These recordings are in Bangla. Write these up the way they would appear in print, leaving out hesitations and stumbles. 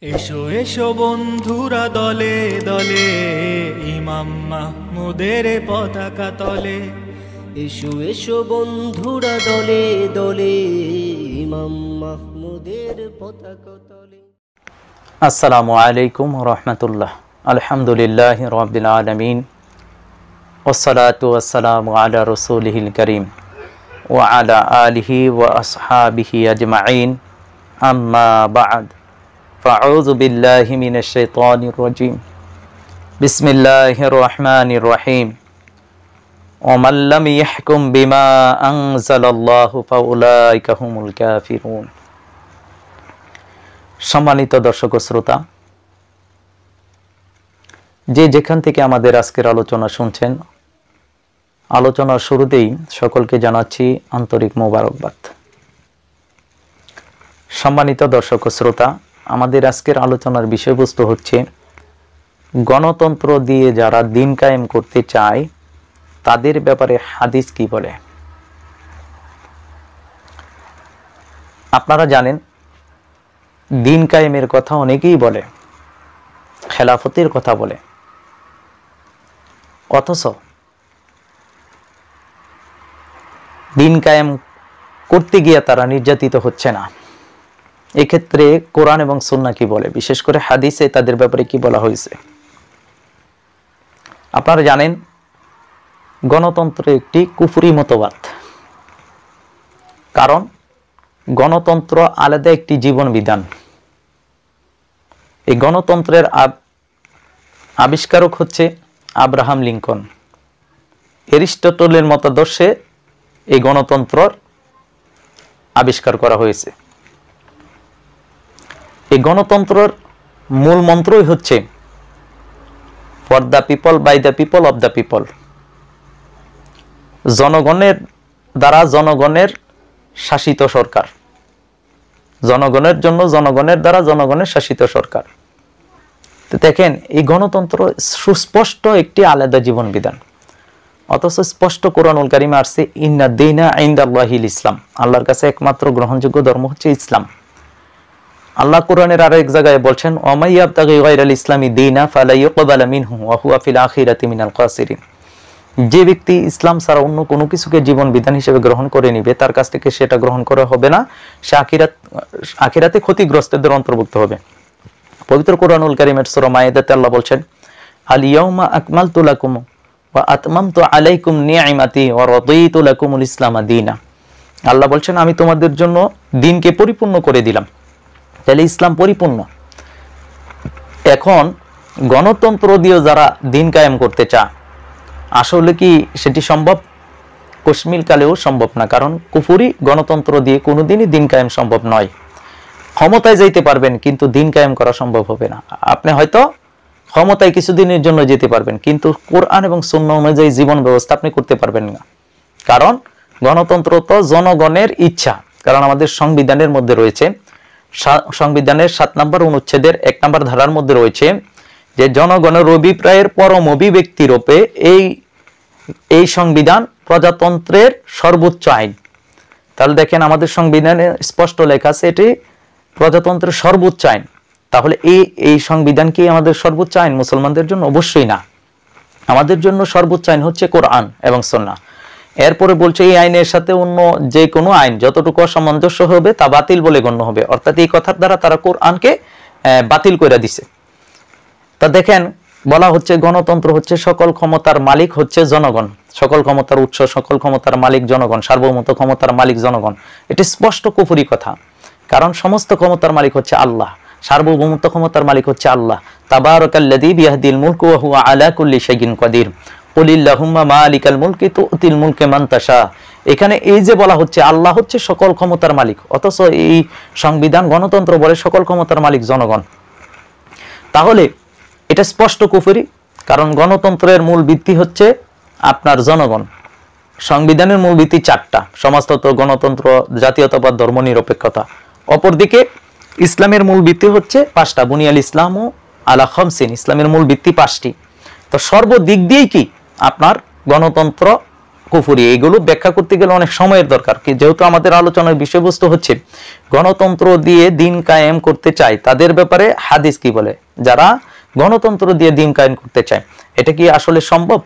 এসো এসো বন্ধুরা দলে দলে ইমাম মাহমুদের পতাকা তলে। এসো এসো বন্ধুরা দলে দলে ইমাম মাহমুদের পতাকা তলে। আসসালামু আলাইকুম রাহমাতুল্লাহ। আলহামদুলিল্লাহি রাব্বিল আলামিন ওয়াসসালাতু ওয়াসসালামু আলা রাসূলিহিল কারীম ওয়া আলা আলিহি ওয়া আসহাবিহি আজমাইন, আম্মা বা'দ। ফাআউযু বিল্লাহি মিনাশ শাইতানির রাজীম। বিসমিল্লাহির রহমানির রহিম। ওয়া মান লাম ইয়াহকুম বিমা আনজালাল্লাহু ফাউলাইকা হুমুল কাফিরুন। সম্মানিত দর্শক ও শ্রোতা, যে যেখান থেকে আমাদের আজকের আলোচনা শুনছেন, আলোচনার শুরুতেই সকলকে জানাচ্ছি আন্তরিক মোবারকবাদ। সম্মানিত দর্শক ও শ্রোতা, আমাদের আজকের আলোচনার বিষয়বস্তু হচ্ছে গণতন্ত্র দিয়ে যারা দিন কায়েম করতে চায় তাদের ব্যাপারে হাদিস কি বলে। আপনারা জানেন, দিন কায়েমের কথা অনেকেই বলে, খেলাফতের কথা বলে, অথচ দিন কায়েম করতে গিয়ে তারা নির্যাতিত হচ্ছে না। এক্ষেত্রে কোরআন এবং সুন্নাহ কি বলে, বিশেষ করে হাদিসে তাদের ব্যাপারে কি বলা হয়েছে। আপনারা জানেন, গণতন্ত্র একটি কুফরি মতবাদ। কারণ গণতন্ত্র আলাদা একটি জীবন বিধান। এই গণতন্ত্রের আবিষ্কারক হচ্ছে আব্রাহাম লিঙ্কন। এরিস্টটলের মতাদর্শে এই গণতন্ত্রর আবিষ্কার করা হয়েছে। এই গণতন্ত্রের মূল মন্ত্রই হচ্ছে for the people, by the people, of the people. জনগণের দ্বারা জনগণের শাসিত সরকার, জনগণের জন্য জনগণের দ্বারা জনগণের শাসিত সরকার। তো দেখেন, এই গণতন্ত্র সুস্পষ্ট একটি আলাদা জীবন বিধান, অথচ স্পষ্ট কোরআনুল কারীমে আসছে ইন্না দীনা ইনদাল্লাহিল ইসলাম। আল্লাহর কাছে একমাত্র গ্রহণযোগ্য ধর্ম হচ্ছে ইসলাম। আল্লাহ কোরআনের আরো এক জায়গায় বলছেন ওয়া ইয়াবতাগি গায়রাল ইসলামি দীনা ফালা ইউকবালা মিনহু ওয়া হুয়া ফিল আখিরাতি মিনাল খাসিরিন। যে ব্যক্তি ইসলাম ছাড়া অন্য কোনো কিছুকে জীবন বিধান হিসেবে গ্রহণ করে নিবে, তার কাছ থেকে সেটা গ্রহণ করা হবে না, সে আখিরাতে ক্ষতিগ্রস্তদের অন্তর্ভুক্ত হবে। পবিত্র কোরআনুল কারীমের সূরা মায়েদাতে আল্লাহ বলছেন আল ইয়াউমা আকমালতু লাকুম ওয়া আতমামতু আলাইকুম নি'মাতি ওয়া রাদিতু লাকুমুল ইসলাম দীনা। আল্লাহ বলছেন, আমি তোমাদের জন্য দিনকে পরিপূর্ণ করে দিলাম। তাহলে ইসলাম পরিপূর্ণ। এখন গণতন্ত্র দিয়ে যারা দিন কায়েম করতে চায়, আসলে কি সেটি সম্ভব? কশমিল কালেও সম্ভব না। কারণ কুফরি গণতন্ত্র দিয়ে কোনোদিনই দিন কায়েম সম্ভব নয়। ক্ষমতায় যাইতে পারবেন, কিন্তু দিন কায়েম করা সম্ভব হবে না। আপনি হয়তো ক্ষমতায় কিছুদিনের জন্য যেতে পারবেন, কিন্তু কোরআন এবং সুন্নাহ অনুযায়ী জীবন ব্যবস্থা আপনি করতে পারবেন না। কারণ গণতন্ত্র তো জনগণের ইচ্ছা। কারণ আমাদের সংবিধানের মধ্যে রয়েছে, সংবিধানের 7 নম্বর অনুচ্ছেদের 1 নম্বর ধারার মধ্যে রয়েছে যে জনগণের অভিপ্রায়ের পরম অভিব্যক্তি রূপে এই সংবিধান প্রজাতন্ত্রের সর্বোচ্চ আইন। তাহলে দেখেন, আমাদের সংবিধানে স্পষ্ট লেখা আছে এটি প্রজাতন্ত্রের সর্বোচ্চ আইন। তাহলে এই সংবিধান কি আমাদের সর্বোচ্চ আইন? মুসলমানদের জন্য অবশ্যই না। আমাদের জন্য সর্বোচ্চ আইন হচ্ছে কোরআন এবং সুন্নাহ। এরপরে বলছে এই আইনের সাথে অন্য যে কোনো আইন যতটুকু অসামঞ্জস্য হবে তা বাতিল বলে গণ্য হবে। অর্থাৎ এই কথার দ্বারা তারা কোরআনকে বাতিল করে দিছে। তা দেখেন, বলা হচ্ছে গণতন্ত্র হচ্ছে সকল ক্ষমতার মালিক হচ্ছে জনগণ, সকল ক্ষমতার উৎস, সকল ক্ষমতার মালিক জনগণ, সার্বভৌমত্ব ক্ষমতার মালিক জনগণ। এটি স্পষ্ট কুফরি কথা। কারণ সমস্ত ক্ষমতার মালিক হচ্ছে আল্লাহ, সার্বভৌমত্ব ক্ষমতার মালিক হচ্ছে আল্লাহ। তাবারাকাল্লাযী বিয়াদিল মুলকু ওয়া হুয়া আলা কুল্লি শাইইন কাদির। কুলিল্লাহুম্মা মালিকাল মুলকি তুতিল মুলকা মান তাশা। এখানে এই যে বলা হচ্ছে আল্লাহ হচ্ছে সকল ক্ষমতার মালিক, অথচ এই সংবিধান গণতন্ত্র বলে সকল ক্ষমতার মালিক জনগণ। তাহলে এটা স্পষ্ট কুফরি। কারণ গণতন্ত্রের মূল ভিত্তি হচ্ছে আপনার জনগণ। সংবিধানের মূল ভিত্তি 4টা: সমাজতন্ত্র, গণতন্ত্র, জাতীয়তাবাদ, ধর্মনিরপেক্ষতা। অপরদিকে ইসলামের মূল ভিত্তি হচ্ছে 5টা: বুনিয়াল ইসলামু আলা খামসিন। ইসলামের মূল ভিত্তি 5টি। তো সর্বদিক দিয়েই কি আপনার গণতন্ত্র কুফরি, এইগুলো ব্যাখ্যা করতে গেলে অনেক সময়ের দরকার। যেহেতু আমাদের আলোচনার বিষয়বস্তু হচ্ছে গণতন্ত্র দিয়ে দিন কায়েম করতে চায়, তাদের ব্যাপারে হাদিস কি বলে? যারা গণতন্ত্র দিয়ে দিন কায়েম করতে চায়, এটা কি আসলে সম্ভব?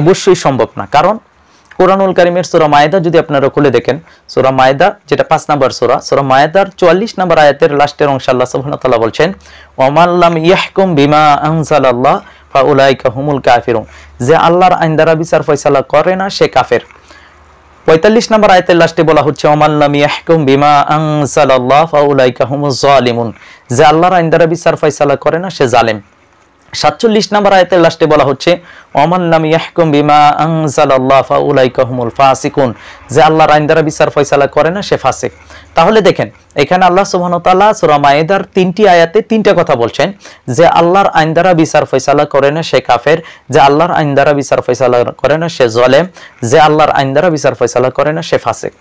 অবশ্যই সম্ভব না। কারণ কুরআনুল কারীমের সূরা মায়েদা যদি আপনারা খুলে দেখেন, সূরা মায়েদা যেটা 5 নম্বর সূরা মায়েদার 44 নম্বর আয়াতের লাস্টের অংশে আল্লাহ সুবহানাহু ওয়া তাআলা বলছেন, ওয়ামান লাম ইয়াহকুম বিমা আনজালাল্লাহ ফাউলাইকা হুমুল কাফিরুন, যে আল্লাহর আইন দ্বারা বিচার ফয়সালা করে না সে কাফের। 45 নম্বর আয়াতের লাস্টে বলা হচ্ছে, ওয়ামান লাম ইয়াহকুম বিমা আনজালাল্লাহ ফাউলাইকা হুমুজ জালিমুন, যে আল্লাহর আইন দ্বারা বিচার ফয়সালা করে না সে জালেম। 47 নম্বর আয়াতের লাস্টে বলা হচ্ছে, ওয়ামান লাম ইয়াহকুম বিমা আনজালাল্লাহ ফাউলাইকা হুমুল ফাসিকুন, যে আল্লাহর আইন দ্বারা বিচার ফয়সালা করে না সে ফাসিক। তাহলে দেখেন এখানে আল্লাহ সুবহানাহু ওয়া তাআলা সূরা মায়েদার 3টি আয়াতে 3টা কথা বলছেন, যে আল্লাহর আইন দ্বারা বিচার ফয়সালা করে না সে কাফের, যে আল্লাহর আইন দ্বারা বিচার ফয়সালা করে না সে জালেম, যে আল্লাহর আইন দ্বারা বিচার ফয়সালা করে না সে ফাসিক।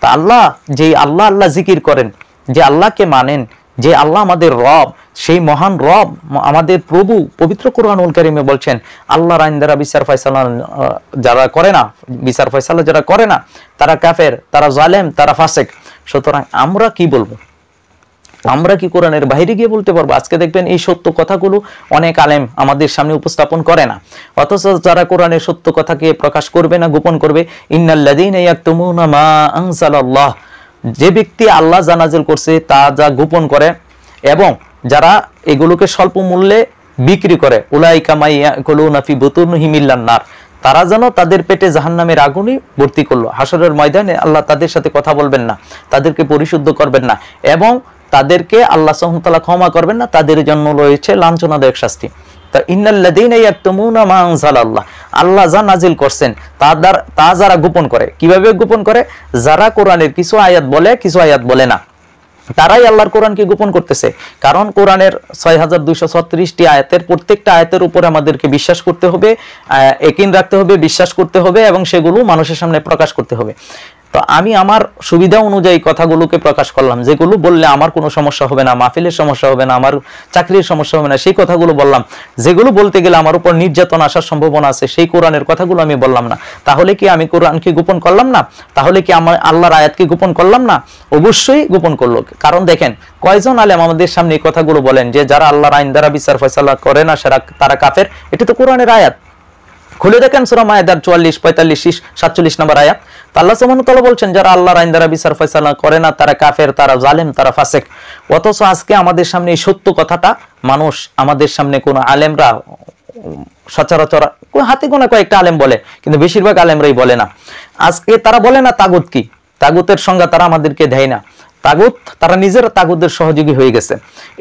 তা আল্লাহ যেই আল্লাহ জিকির করেন, যে আল্লাহকে মানেন, যে আল্লাহ আমাদের রব, সেই মহান রব আমাদের প্রভু পবিত্র কুরআনুল কারীমে বলছেন আল্লাহর আইন দ্বারা বিচার ফয়সালা যারা করে না, বিচার ফয়সালা যারা করে না তারা কাফের, তারা জালেম, তারা ফাসিক। সুতরাং আমরা কি বলবো? আমরা কি কোরআনের বাইরে গিয়ে বলতে পারবো? আজকে দেখবেন এই সত্য কথাগুলো অনেক আলেম আমাদের সামনে উপস্থাপন করে না, অথচ যারা কোরআনের সত্য কথাকে প্রকাশ করবে না, গোপন করবে, ইন্নাল্লাযীনা ইয়াকতুমুনা মা আনজালাল্লাহ, যে ব্যক্তি আল্লাহ যা নাযিল করছে তা যা গোপন করে এবং যারা এগুলোকে স্বল্প মূল্যে বিক্রি করে, উলাইকা মাইয়াকুলুনা ফি বুতুনিহিম ইল্লান নার, তারা যেন তাদের পেটে জাহান্নামের আগুনই ভর্তি করলো। হাসরের ময়দানে আল্লাহ তাদের সাথে কথা বলবেন না, তাদেরকে পরিশুদ্ধ করবেন না এবং তাদেরকে আল্লাহ সুবহানাহু ওয়া তাআলা ক্ষমা করবেন না, তাদের জন্য রয়েছে লাঞ্ছনাদায়ক শাস্তি। তা ইন্নাল্লাযীনা ইয়াকতুমুনা মা আনজালাল্লাহ, আল্লাহ যা নাজিল করছেন তা যারা গোপন করে, কিভাবে গোপন করে? যারা কোরআনের কিছু আয়াত বলে কিছু আয়াত বলে না, তারাই আল্লাহর কোরআনকে গোপন করতেছে। কারণ কোরআনের 6236টি আয়াতের প্রত্যেকটা আয়াতের উপরে আমাদেরকে বিশ্বাস করতে হবে, ইয়াকিন রাখতে হবে, বিশ্বাস করতে হবে এবং সেগুলো মানুষের সামনে প্রকাশ করতে হবে। তো আমি আমার সুবিধা অনুযায়ী কথাগুলোকে প্রকাশ করলাম, যেগুলো বললে আমার কোনো সমস্যা হবে না, মাহফিলের সমস্যা হবে না, আমার চাকরির সমস্যা হবে না, সেই কথাগুলো বললাম। যেগুলো বলতে গেলে আমার উপর নির্যাতন আসার সম্ভাবনা আছে, সেই কোরআনের কথাগুলো আমি বললাম না। তাহলে কি আমি কোরআনকে গোপন করলাম না? তাহলে কি আমার আল্লাহর আয়াতকে গোপন করলাম না? অবশ্যই গোপন করলো। কারণ দেখেন কয়জন আলেম আমাদের সামনে এই কথাগুলো বলেন যে যারা আল্লাহর আইন দ্বারা বিচার ফয়সালা করে না তারা কাফের। এটা তো কোরআনের আয়াত। খুলে দেখেন সূরা মায়েদার 44, 45, 47 নম্বর আয়াত। আল্লাহ সুবহানাহু ওয়া তাআলা বলছেন যারা আল্লাহর আইন দ্বারা বিচার ফয়সালা করে না তারা কাফের, তারা জালেম, তারা ফাসিক। অথচ আজকে আমাদের সামনে এই সত্য কথাটা মানুষ, আমাদের সামনে কোন আলেমরা সচরাচর হাতে গোনা কয়েকটা আলেম বলে, কিন্তু বেশিরভাগ আলেমরাই বলে না। আজকে তারা বলে না তাগুত কি, তাগুতের সংজ্ঞা তারা আমাদেরকে দেয় না। তাগুত, তারা নিজেরা তাগুতের সহযোগী হয়ে গেছে।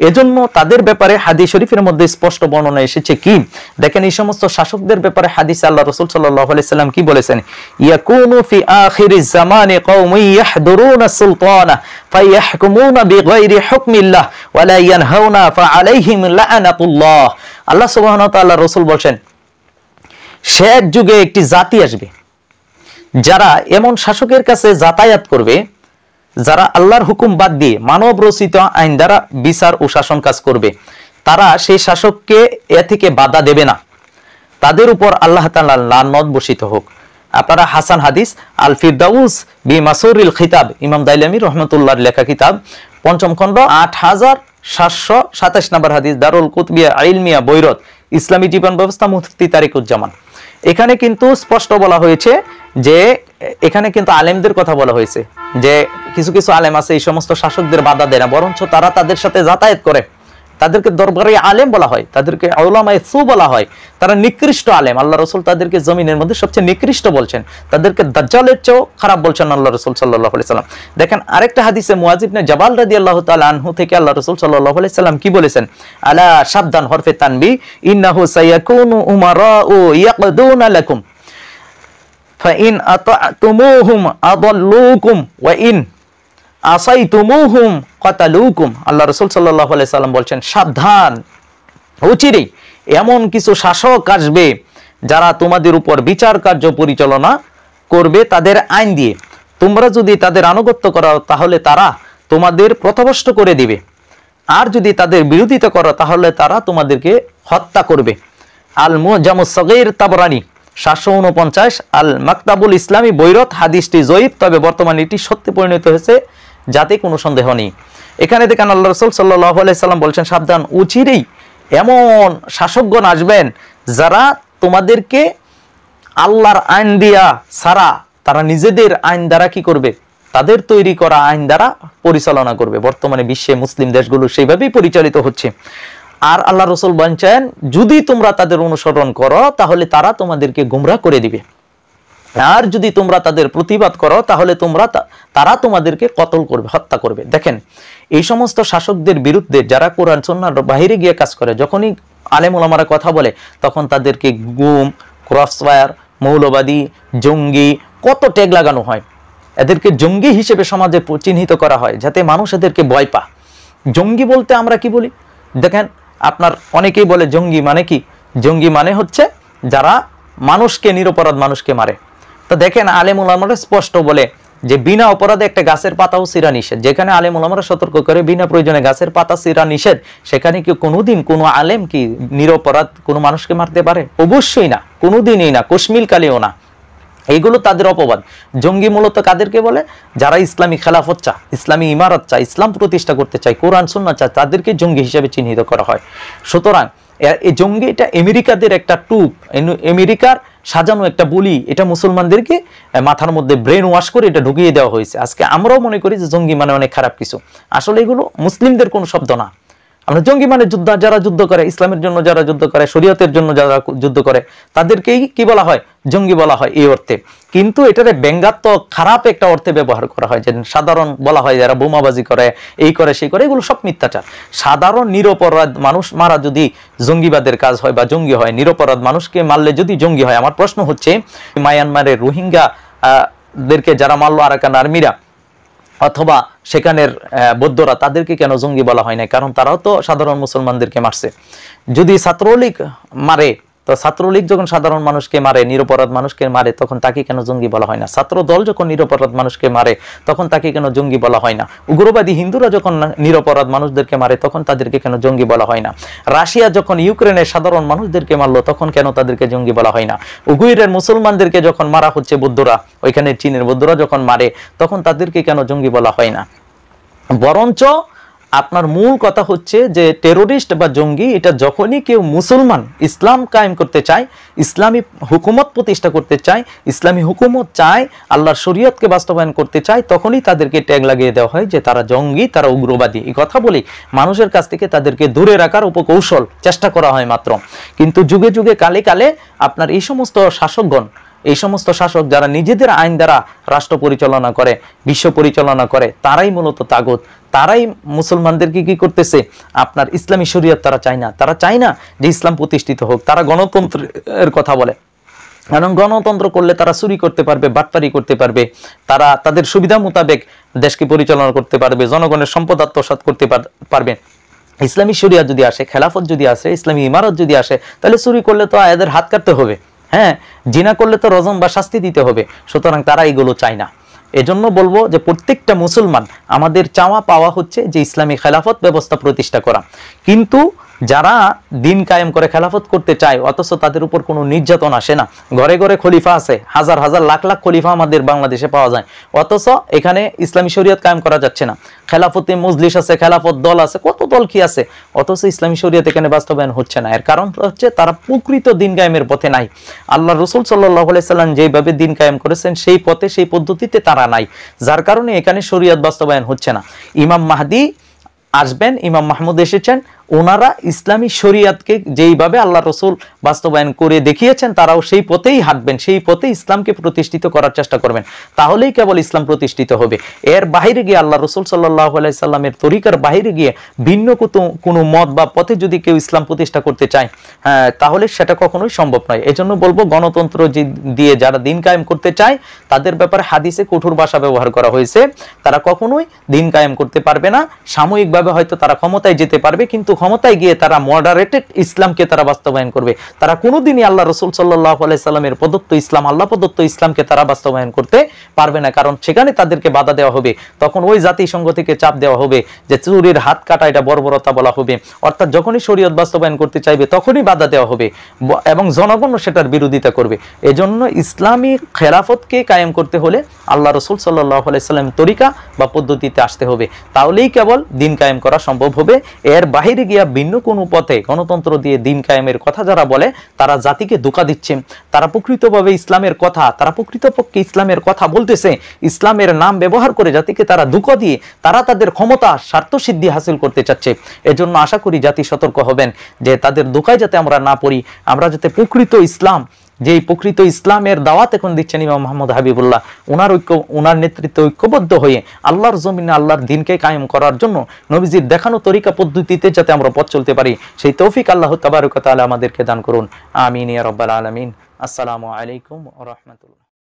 এজন্য তাদের ব্যাপারে হাদিস শরীফের মধ্যে স্পষ্ট বর্ণনা এসেছে কি, দেখেন এই সমস্ত শাসকদের ব্যাপারে হাদিসে আল্লাহ রাসূল সাল্লাল্লাহু আলাইহি সাল্লাম কি বলেছেন, ইয়াকুনু ফি আখিরিজ জামানি কওমুন ইয়াহদুরুনা সুলতানা ফায়াহকুমুনা বিগাইরি হুকমিল্লাহ ওয়া লা ইয়ানহাউনা ফাআলাইহিম লাআনাতুল্লাহ। আল্লাহ সুবহানাহু ওয়া তাআলা রাসূল বলেন শেষ যুগে একটি জাতি আসবে যারা এমন শাসকের কাছে যাতায়াত করবে যারা আল্লাহর হুকুম বাদ দিয়ে মানব রচিত আইন দ্বারা বিচার ও শাসন কাজ করবে। তারা সেই শাসককে এ থেকে বাধা দেবে না, তাদের উপর আল্লাহ তাআলার লানত বর্ষিত হোক। আপনারা হাসান হাদিস আল ফিরদাউস বি মাসুরিল খিতাব, ইমাম দাইলামি রাহমাতুল্লাহর লেখা কিতাব, 5ম খণ্ড 8727 নম্বর হাদিস, দারুল কুতুবিয়া ইলমিয়া বৈরত, ইসলামী জীবন ব্যবস্থা, মুফতি তারিকুজ্জামান। এখানে কিন্তু স্পষ্ট বলা হয়েছে যে এখানে কিন্তু আলেমদের কথা বলা হয়েছে যে কিছু কিছু আলেম আছে এই সমস্ত শাসকদের বাধা দেয় না, বরঞ্চ তারা তাদের সাথে যাতায়াত করে। তাদেরকে দরবারে আলেম বলা হয়, তাদেরকে উলামায়ে সু বলা হয়। তারা নিকৃষ্ট আলেম। আল্লাহ রাসূল তাদেরকে জমিনের মধ্যে সবচেয়ে নিকৃষ্ট বলছেন, তাদেরকে দাজ্জালের চেয়েও খারাপ বলছেন আল্লাহ রাসূল সাল্লাল্লাহু আলাইহি সাল্লাম। দেখেন আরেকটা হাদিসে মুয়াজ ইবনে জাবাল রাদিয়াল্লাহু তাআলা আনহু থেকে আল্লাহ রাসূল সাল্লাল্লাহু আলাইহি সাল্লাম কি বলেছেন, আলা সাবধান, হরফে তানবী, ইন্নাহু সায়াকুনু উমারাউ ইয়াকদুনা লাকুম ফাইন আতাতুমুহুম আদাল্লুকুম ওয়া ইন আসাইতুমুহুম কাতালুকুম। আল্লাহ রাসূল সাল্লাল্লাহু আলাইহি সাল্লাম বলছেন সাবধান, অচিরেই এমন কিছু শাসক আসবে যারা তোমাদের উপর বিচার কার্য পরিচালনা করবে তাদের আইন দিয়ে। তোমরা যদি তাদের আনুগত্য করো তাহলে তারা তোমাদের পথভ্রষ্ট করে দিবে, আর যদি তাদের বিরোধিতা করো তাহলে তারা তোমাদেরকে হত্যা করবে। আল মুজামুস সাগীর তাবরানী 749 আল মাকতাবুল ইসলামী বৈরত, হাদিসটি জয়ীফ, তবে বর্তমানে এটি সত্যি পরিণত হয়েছে যাতে কোনো সন্দেহ নেই। এখানে দেখেন আল্লাহ রাসূল সাল্লাল্লাহু আলাইহি সাল্লাম বলছেন, সাবধান, অচিরেই এমন শাসকগণ আসবেন যারা তোমাদেরকে আল্লাহর আইন দিয়া ছাড়া তারা নিজেদের আইন দ্বারা কি করবে, তাদের তৈরি করা আইন দ্বারা পরিচালনা করবে। বর্তমানে বিশ্বে মুসলিম দেশগুলো সেইভাবেই পরিচালিত হচ্ছে। আর আল্লাহ রাসূল বলেন, যদি তোমরা তাদের অনুসরণ করো তাহলে তারা তোমাদেরকে গোমরাহ করে দিবে, আর যদি তোমরা তাদের প্রতিবাদ করো তাহলে তারা তোমাদেরকে কতল করবে, হত্যা করবে। দেখেন, এই সমস্ত শাসকদের বিরুদ্ধে যারা কোরআন সুন্নাহর বাইরে গিয়ে কাজ করে, যখনই আলেম ওলামারা কথা বলে তখন তাদেরকে গুম, ক্রসফায়ার, মৌলবাদী, জঙ্গি কত ট্যাগ লাগানো হয়। এদেরকে জঙ্গি হিসেবে সমাজে চিহ্নিত করা হয় যাতে মানুষ এদেরকে ভয় পা। জঙ্গি বলতে আমরা কি বলি দেখেন, আপনার অনেকেই বলে জঙ্গি মানে কি, জঙ্গি মানে হচ্ছে যারা মানুষকে, নিরপরাধ মানুষকে মারে। তো দেখেন আলেম ওলামারা স্পষ্ট বলে যে বিনা অপরাধে একটা গাছের পাতাও ছিঁড়া নিষেধ। যেখানে আলেম ওলামারা সতর্ক করে বিনা প্রয়োজনে গাছের পাতা ছিঁড়া নিষেধ, সেখানে কি কোনোদিন কোনো আলেম কি নিরপরাধ কোনো মানুষকে মারতে পারে? অবশ্যই না, কোনোদিনই না, কুশমিল কালেও না। এইগুলো তাদের অপবাদ। জঙ্গি মূলত কাদেরকে বলে? যারা ইসলামী খেলাফত চায়, ইসলামী ইমারত চায়, ইসলাম প্রতিষ্ঠা করতে চায়, কোরআন সুন্নাহ চায়, তাদেরকে জঙ্গি হিসেবে চিহ্নিত করা হয়। সুতরাং এই জঙ্গি এটা আমেরিকাদের একটা টুপ, আমেরিকার সাজানো একটা বলি, এটা মুসলমানদেরকে মাথার মধ্যে ব্রেন ওয়াশ করে এটা ঢুকিয়ে দেওয়া হয়েছে। আজকে আমরাও মনে করি যে জঙ্গি মানে অনেক খারাপ কিছু। আসলে এগুলো মুসলিমদের কোনো শব্দ না। আমরা জঙ্গি মানে যারা যুদ্ধ করে, ইসলামের জন্য যারা যুদ্ধ করে, শরীয়তের জন্য যারা যুদ্ধ করে, তাদেরকেই কি বলা হয়? জঙ্গি বলা হয় এই অর্থে। কিন্তু এটারে ব্যঙ্গাত্মক খারাপ একটা অর্থে ব্যবহার করা হয়, যে সাধারণ বলা হয় যারা বোমাবাজি করে, এই করে সেই করে, এগুলো সব মিথ্যাচার। সাধারণ নিরপরাধ মানুষ মারা যদি জঙ্গিবাদের কাজ হয় বা জঙ্গি হয়, নিরপরাধ মানুষকে মারলে যদি জঙ্গি হয়, আমার প্রশ্ন হচ্ছে মায়ানমারের রোহিঙ্গা দেরকে যারা মারলো আরাকান আর্মিরা অথবা সেখানের বৌদ্ধরা, তাদেরকে কেন জঙ্গি বলা হয় না? কারণ তারাও তো সাধারণ মুসলমানদেরকে মারছে। যদি ছাত্রলীগ মারে, তো ছাত্রলীগ যখন সাধারণ মানুষকে মারে, নিরপরাধ মানুষকে মারে, তখন তাকে কেন জঙ্গি বলা হয় না? ছাত্র দল যখন নিরপরাধ মানুষকে মারে, তখন তাকে কেন জঙ্গি বলা হয় না? উগ্রবাদী হিন্দুরা যখন নিরপরাধ মানুষদেরকে মারে, তখন তাদেরকে কেন জঙ্গি বলা হয় না? রাশিয়া যখন ইউক্রেনের সাধারণ মানুষদেরকে মারলো, তখন কেন তাদেরকে জঙ্গি বলা হয় না? উগুইরের মুসলমানদেরকে যখন মারা হচ্ছে বৌদ্ধরা, ওইখানে চীনের বৌদ্ধরা যখন মারে, তখন তাদেরকে কেন জঙ্গি বলা হয় না? বরঞ্চ আপনার মূল কথা হচ্ছে যে টেরোরিস্ট বা জঙ্গি এটা যখনই কেউ মুসলমান ইসলাম কায়েম করতে চায়, ইসলামী হুকুমত প্রতিষ্ঠা করতে চায়, ইসলামী হুকুমত চায়, আল্লাহর শরীয়তকে বাস্তবায়ন করতে চায়, তখনই তাদেরকে ট্যাগ লাগিয়ে দেওয়া হয় যে তারা জঙ্গি, তারা উগ্রবাদী। এই কথা বলি মানুষের কাছ থেকে তাদেরকে দূরে রাখার উপকৌশল চেষ্টা করা হয় মাত্র। কিন্তু যুগে যুগে কালে কালে আপনার এই সমস্ত শাসকগণ, এই সমস্ত শাসক যারা নিজেদের আইন দ্বারা রাষ্ট্র পরিচালনা করে, বিশ্ব পরিচালনা করে, তারাই মূলত তাগুত। তারাই মুসলমানদেরকে কি করতেছে? আপনার ইসলামী শরীয়ত তারা চায় না। তারা চায় না যে ইসলাম প্রতিষ্ঠিত হোক। তারা গণতন্ত্রের কথা বলে, কারণ গণতন্ত্র করলে তারা চুরি করতে পারবে, বাটপারি করতে পারবে, তারা তাদের সুবিধা মোতাবেক দেশকে পরিচালনা করতে পারবে, জনগণের সম্পদ আত্মসাৎ করতে পারবে। ইসলামী শরিয়াত যদি আসে, খেলাফত যদি আসে, ইসলামী ইমারত যদি আসে, তাহলে চুরি করলে তো এদের হাত কাটতে হবে, হ্যাঁ, জিনা করলে তো রজম বা শাস্তি দিতে হবে। সুতরাং তারা এগুলো চায় না। এজন্য বলবো যে প্রত্যেকটা মুসলমান আমাদের চাওয়া পাওয়া হচ্ছে যে ইসলামী খেলাফত ব্যবস্থা প্রতিষ্ঠা করা। কিন্তু যারা দিন কায়েম করে খেলাফত করতে চায়, অথচ তাদের উপর কোনো নির্যাতন আসে না, ঘরে ঘরে খলিফা আছে, হাজার হাজার লাখ লাখ খলিফা আমাদের বাংলাদেশে পাওয়া যায়, অথচ এখানে ইসলামী শরীয়ত কায়েম করা যাচ্ছে না। খেলাফতে মজলিস আছে, খেলাফত দল আছে, কত দল কি আছে, অথচ ইসলামী শরীয়ত এখানে বাস্তবায়ন হচ্ছে না। এর কারণ হচ্ছে তারা প্রকৃত দিন কায়েমের পথে নাই। আল্লাহ রসুল সাল্লাল্লাহু আলাইহি সাল্লাম যেভাবে দিন কায়েম করেছেন সেই পথে, সেই পদ্ধতিতে তারা নাই, যার কারণে এখানে শরীয়ত বাস্তবায়ন হচ্ছে না। ইমাম মাহদি আসবেন, ইমাম মাহমুদ এসেছেন, ওনারা ইসলামী শরীয়তকে যেইভাবে আল্লাহ রসুল বাস্তবায়ন করে দেখিয়েছেন, তারাও সেই পথেই হাঁটবেন, সেই পথে ইসলামকে প্রতিষ্ঠিত করার চেষ্টা করবেন, তাহলেই কেবল ইসলাম প্রতিষ্ঠিত হবে। এর বাহিরে গিয়ে, আল্লাহ রসুল সাল্লাল্লাহু আলাইহি সাল্লামের তরিকার বাহিরে গিয়ে ভিন্ন কোনো মত বা পথে যদি কেউ ইসলাম প্রতিষ্ঠা করতে চায়, তাহলে সেটা কখনোই সম্ভব নয়। এজন্য বলবো, গণতন্ত্র দিয়ে যারা দিন কায়েম করতে চায়, তাদের ব্যাপারে হাদিসে কঠোর ভাষা ব্যবহার করা হয়েছে। তারা কখনোই দিন কায়েম করতে পারবে না। সাময়িকভাবে হয়তো তারা ক্ষমতায় যেতে পারবে, কিন্তু ক্ষমতায় গিয়ে তারা মডারেটেড ইসলামকে তারা বাস্তবায়ন করবে, তারা কোনোদিনই আল্লাহ রসুল সাল্লাল্লাহু আলাইহি সাল্লামের প্রদত্ত ইসলাম, আল্লাহ প্রদত্ত ইসলামকে তারা বাস্তবায়ন করতে পারবে না। কারণ সেখানে তাদেরকে বাধা দেওয়া হবে, তখন ওই জাতিসংঘ থেকে চাপ দেওয়া হবে যে চুরির হাত কাটা এটা বর্বরতা বলা হবে। অর্থাৎ যখনই শরীয়ত বাস্তবায়ন করতে চাইবে তখনই বাধা দেওয়া হবে এবং জনগণও সেটার বিরোধিতা করবে। এজন্য ইসলামী খেলাফতকে কায়েম করতে হলে আল্লাহ রসুল সাল্লাল্লাহু আলাইহি সাল্লামের তরিকা বা পদ্ধতিতে আসতে হবে, তাহলেই কেবল দিন কায়েম করা সম্ভব হবে। এর বাহিরে গিয়া ভিন্ন কোনো পথে গণতন্ত্র দিয়ে দিন কায়েমের কথা যারা বলে তারা জাতিকে ধোঁকা দিচ্ছে। তারা প্রকৃতভাবে ইসলামের কথা, তারা প্রকৃতপক্ষে ইসলামের কথা বলতেছে, ইসলামের নাম ব্যবহার করে জাতিকে তারা ধোঁকা দিয়ে তারা তাদের ক্ষমতা স্বার্থ সিদ্ধি হাসিল করতে চাচ্ছে। এজন্য আশা করি জাতি সতর্ক হবেন যে তাদের ধোঁকায় যাতে আমরা না পড়ি, আমরা যাতে প্রকৃত ইসলাম, যেই প্রকৃত ইসলামের দাওয়াত এখন দিচ্ছেন ইমাম মুহাম্মদ হাবিবুল্লাহ, ওনার নেতৃত্বে ঐক্যবদ্ধ হয়ে আল্লাহর জমিনে আল্লাহর দ্বীনকে কায়েম করার জন্য নবীজির দেখানো তরিকা পদ্ধতিতে যাতে আমরা পথ চলতে পারি, সেই তৌফিক আল্লাহ তাবারক ওয়া তাআলা আমাদেরকে দান করুন। আমিন ইয়া রাব্বাল আলামিন। আসসালামু আলাইকুম ওয়া রাহমাতুল্লাহ।